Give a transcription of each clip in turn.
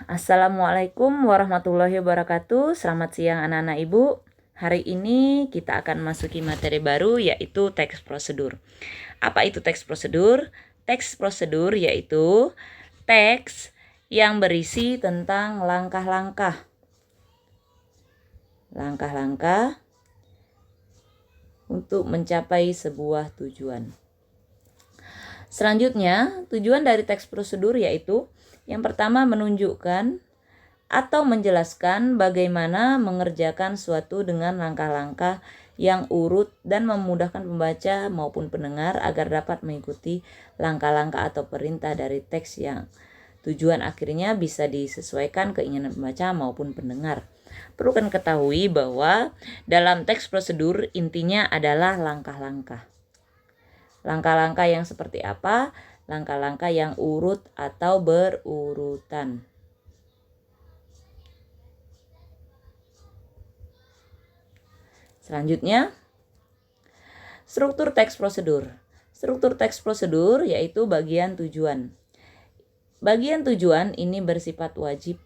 Assalamualaikum warahmatullahi wabarakatuh. Selamat siang anak-anak ibu. Hari ini kita akan masuki materi baru yaitu teks prosedur. Apa itu teks prosedur? Teks prosedur yaitu teks yang berisi tentang langkah-langkah untuk mencapai sebuah tujuan. Selanjutnya, tujuan dari teks prosedur yaitu yang pertama menunjukkan atau menjelaskan bagaimana mengerjakan suatu dengan langkah-langkah yang urut dan memudahkan pembaca maupun pendengar agar dapat mengikuti langkah-langkah atau perintah dari teks yang tujuan akhirnya bisa disesuaikan keinginan pembaca maupun pendengar. Perlu kan ketahui bahwa dalam teks prosedur intinya adalah langkah-langkah. Langkah-langkah yang seperti apa? Langkah-langkah yang urut atau berurutan. Selanjutnya, struktur teks prosedur. Struktur teks prosedur yaitu bagian tujuan. Bagian tujuan ini bersifat wajib.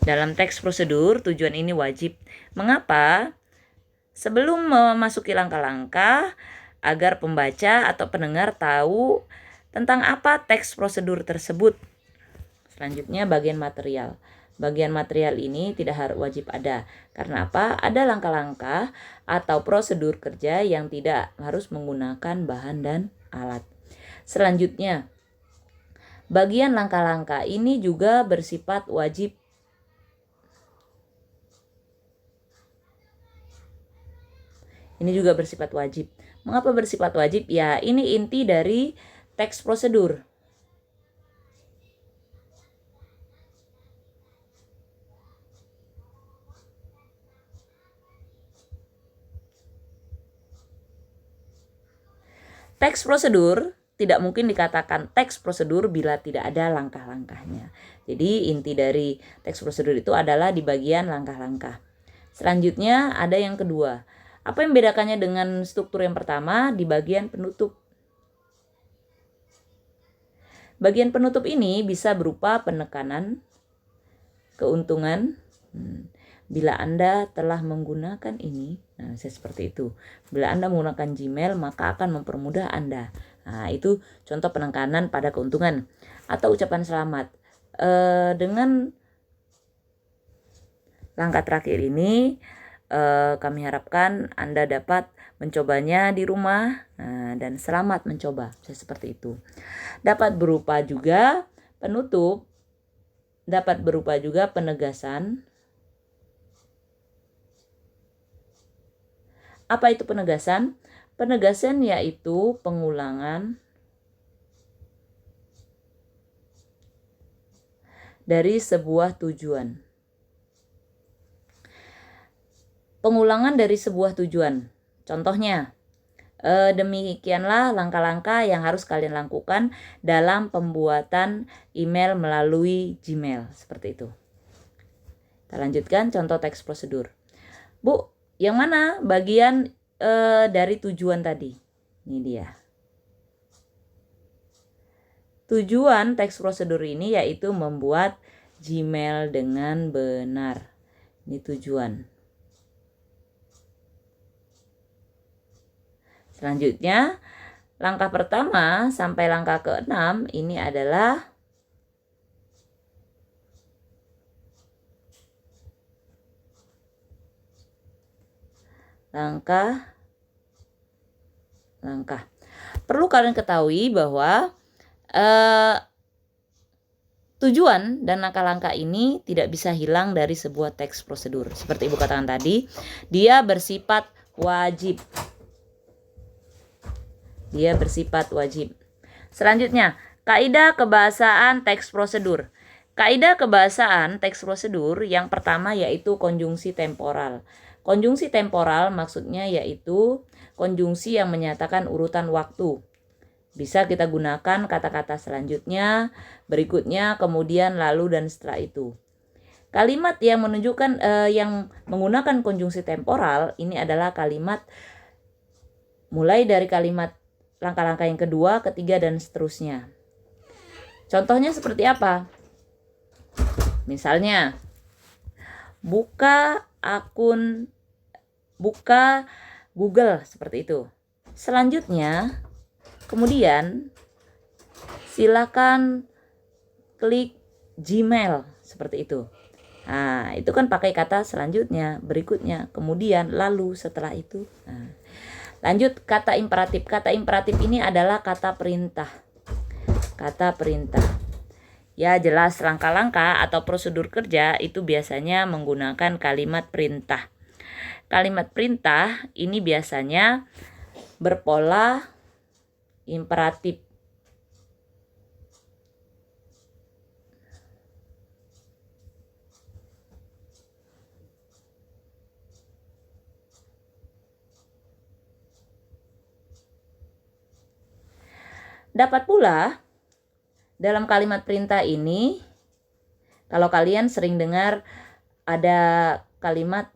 Dalam teks prosedur, tujuan ini wajib. Mengapa? Sebelum memasuki langkah-langkah, agar pembaca atau pendengar tahu tentang apa teks prosedur tersebut. Selanjutnya, bagian material. Bagian material ini tidak harus wajib ada. Karena apa? Ada langkah-langkah atau prosedur kerja yang tidak harus menggunakan bahan dan alat. Selanjutnya, bagian langkah-langkah ini juga bersifat wajib. Ini juga bersifat wajib. Mengapa bersifat wajib? Ya, ini inti dari teks prosedur. Teks prosedur tidak mungkin dikatakan teks prosedur bila tidak ada langkah-langkahnya. Jadi inti dari teks prosedur itu adalah di bagian langkah-langkah. Selanjutnya ada yang kedua. Apa yang membedakannya dengan struktur yang pertama? Di bagian penutup. Bagian penutup ini bisa berupa penekanan, keuntungan. Bila Anda telah menggunakan ini, nah saya seperti itu. Bila Anda menggunakan Gmail, maka akan mempermudah Anda. Nah, itu contoh penekanan pada keuntungan. Atau ucapan selamat. Dengan langkah terakhir ini, kami harapkan Anda dapat mencobanya di rumah dan selamat mencoba. Saya seperti itu. Dapat berupa juga penutup, dapat berupa juga penegasan. Apa itu penegasan? Penegasan yaitu pengulangan dari sebuah tujuan. Pengulangan dari sebuah tujuan. Contohnya, demikianlah langkah-langkah yang harus kalian lakukan dalam pembuatan email melalui Gmail. Seperti itu. Kita lanjutkan contoh teks prosedur. Bu, yang mana bagian dari tujuan tadi? Ini dia. Tujuan teks prosedur ini yaitu membuat Gmail dengan benar. Ini tujuan. Selanjutnya, langkah pertama sampai langkah ke-6 ini adalah langkah. Perlu kalian ketahui bahwa tujuan dan langkah-langkah ini tidak bisa hilang dari sebuah teks prosedur. Seperti Ibu katakan tadi, dia bersifat wajib. Selanjutnya, kaidah kebahasaan teks prosedur. Kaidah kebahasaan teks prosedur yang pertama yaitu konjungsi temporal. Konjungsi temporal maksudnya yaitu konjungsi yang menyatakan urutan waktu. Bisa kita gunakan kata-kata selanjutnya, berikutnya, kemudian, lalu, dan setelah itu. Kalimat yang menunjukkan yang menggunakan konjungsi temporal ini adalah kalimat mulai dari kalimat langkah-langkah yang kedua, ketiga, dan seterusnya. Contohnya seperti apa? Misalnya, buka Google seperti itu. Selanjutnya, kemudian silakan klik Gmail seperti itu. Nah, itu kan pakai kata selanjutnya, berikutnya, kemudian, lalu, setelah itu. Nah, lanjut kata imperatif. Kata imperatif ini adalah kata perintah. Kata perintah. Ya, jelas langkah-langkah atau prosedur kerja itu biasanya menggunakan kalimat perintah. Kalimat perintah ini biasanya berpola imperatif. Dapat pula dalam kalimat perintah ini, kalau kalian sering dengar ada kalimat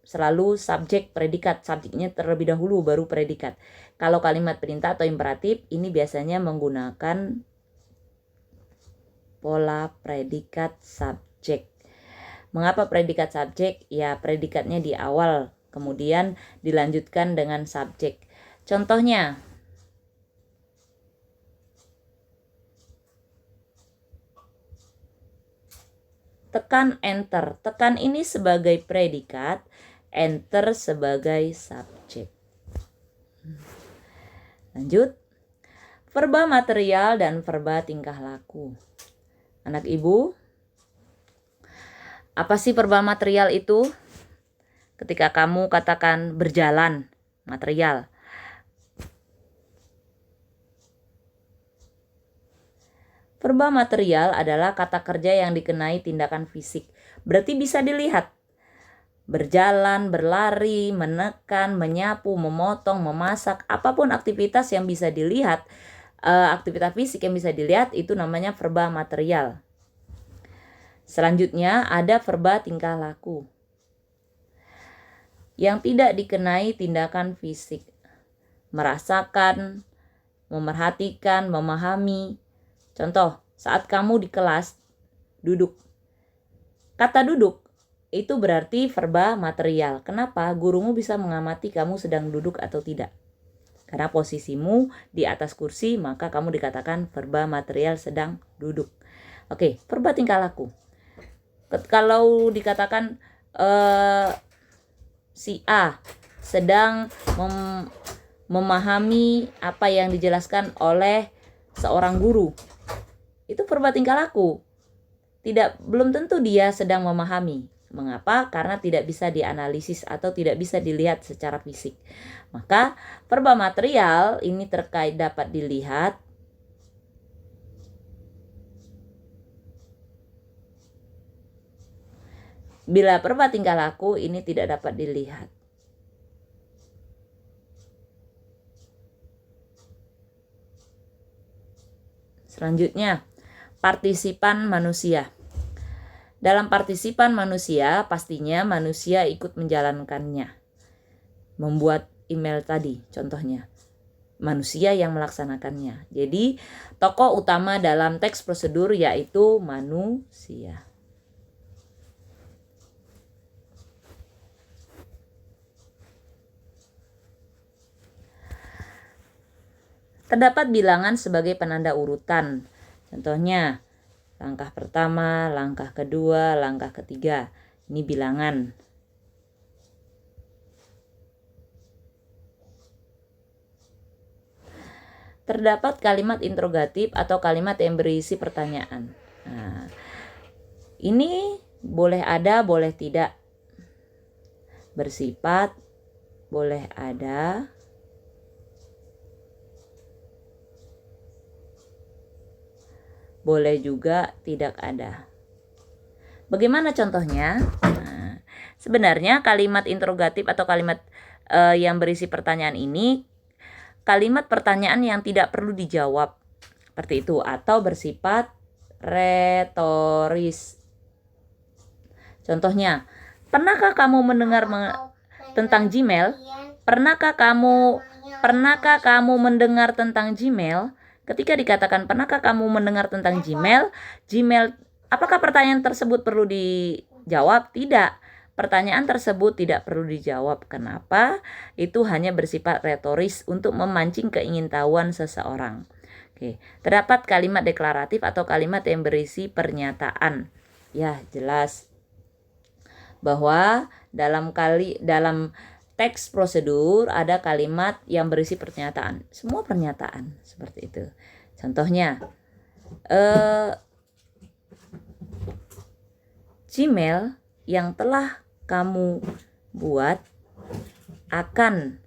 selalu subjek, predikat. Subjeknya terlebih dahulu baru predikat. Kalau kalimat perintah atau imperatif ini biasanya menggunakan pola predikat subjek. Mengapa predikat subjek? Ya, predikatnya di awal, kemudian dilanjutkan dengan subjek. Contohnya, tekan enter. Tekan ini sebagai predikat, enter sebagai subjek. Lanjut. Verba material dan verba tingkah laku. Anak ibu, apa sih verba material itu? Ketika kamu katakan berjalan, material. Verba material adalah kata kerja yang dikenai tindakan fisik. Berarti bisa dilihat. Berjalan, berlari, menekan, menyapu, memotong, memasak, apapun aktivitas yang bisa dilihat, aktivitas fisik yang bisa dilihat itu namanya verba material. Selanjutnya ada verba tingkah laku yang tidak dikenai tindakan fisik. Merasakan, memerhatikan, memahami. Contoh, saat kamu di kelas duduk. Kata duduk itu berarti verba material. Kenapa? Gurumu bisa mengamati kamu sedang duduk atau tidak. Karena posisimu di atas kursi, maka kamu dikatakan verba material sedang duduk. Oke, verba tingkah laku. Kalau dikatakan si A sedang memahami apa yang dijelaskan oleh seorang guru, itu verba tingkah laku. Belum tentu dia sedang memahami. Mengapa? Karena tidak bisa dianalisis atau tidak bisa dilihat secara fisik. Maka verba material ini terkait dapat dilihat bila verba tingkah laku ini tidak dapat dilihat. Selanjutnya, partisipan manusia. Dalam partisipan manusia, pastinya manusia ikut menjalankannya. Membuat email tadi, contohnya. Manusia yang melaksanakannya. Jadi, tokoh utama dalam teks prosedur yaitu manusia. Terdapat bilangan sebagai penanda urutan. Contohnya, langkah pertama, langkah kedua, langkah ketiga. Ini bilangan. Terdapat kalimat interrogatif atau kalimat yang berisi pertanyaan. Nah, ini boleh ada, boleh tidak. Bersifat, boleh ada. Boleh juga tidak ada. Bagaimana contohnya? Nah, sebenarnya kalimat interrogatif atau kalimat yang berisi pertanyaan ini kalimat pertanyaan yang tidak perlu dijawab. Seperti itu. Atau bersifat retoris. Contohnya, pernahkah kamu mendengar tentang Gmail? Pernahkah kamu pernahkah kamu mendengar tentang Gmail? Ketika dikatakan pernahkah kamu mendengar tentang Gmail, apakah pertanyaan tersebut perlu dijawab? Tidak. Pertanyaan tersebut tidak perlu dijawab. Kenapa? Itu hanya bersifat retoris untuk memancing keingintahuan seseorang. Oke, terdapat kalimat deklaratif atau kalimat yang berisi pernyataan. Ya, jelas bahwa dalam teks prosedur ada kalimat yang berisi pernyataan. Semua pernyataan seperti itu. Contohnya, Gmail yang telah kamu buat akan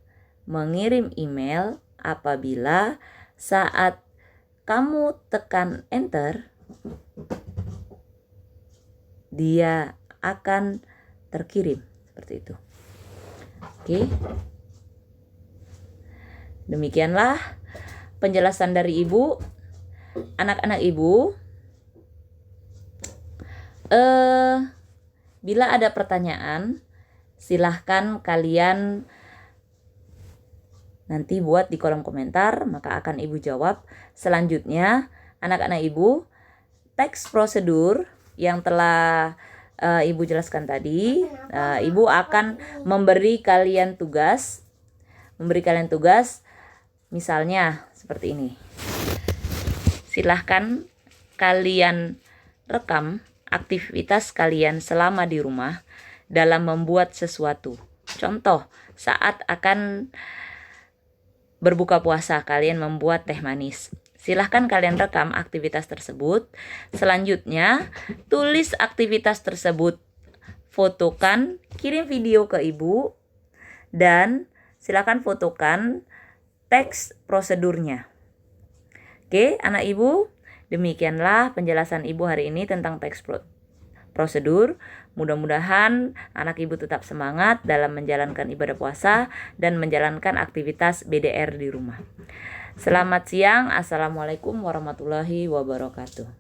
mengirim email apabila saat kamu tekan enter, dia akan terkirim. Seperti itu. Oke. Demikianlah penjelasan dari Ibu. Anak-anak Ibu, bila ada pertanyaan, silahkan kalian nanti buat di kolom komentar, maka akan Ibu jawab. Selanjutnya, anak-anak Ibu, teks prosedur yang telah Ibu jelaskan tadi, Ibu akan memberi kalian tugas, misalnya seperti ini. Silahkan kalian rekam aktivitas kalian selama di rumah dalam membuat sesuatu. Contoh, saat akan berbuka puasa, kalian membuat teh manis. Silahkan kalian rekam aktivitas tersebut. Selanjutnya, tulis aktivitas tersebut. Fotokan, kirim video ke Ibu, dan silahkan fotokan teks prosedurnya. Oke, anak Ibu, demikianlah penjelasan Ibu hari ini tentang teks prosedur. Mudah-mudahan anak Ibu tetap semangat dalam menjalankan ibadah puasa dan menjalankan aktivitas BDR di rumah. Selamat siang. Assalamualaikum warahmatullahi wabarakatuh.